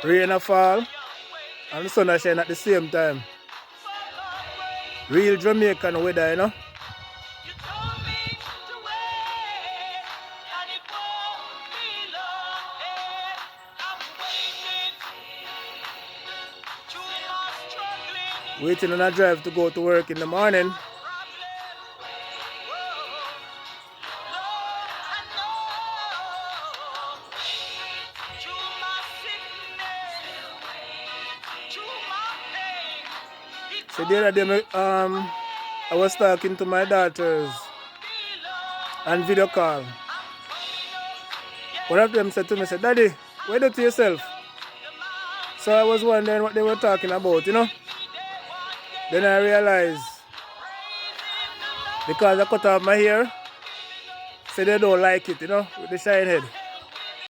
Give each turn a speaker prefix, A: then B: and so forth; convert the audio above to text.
A: Rain a fall and the sun a shine at the same time. Real Jamaican weather, you know. Waiting on a drive to go to work in the morning. So the other day, I was talking to my daughters on video call. One of them said to me, said, "Daddy, why do it to yourself?" So I was wondering what they were talking about, you know. Then I realized, because I cut off my hair, so they don't like it, you know, with the shine head.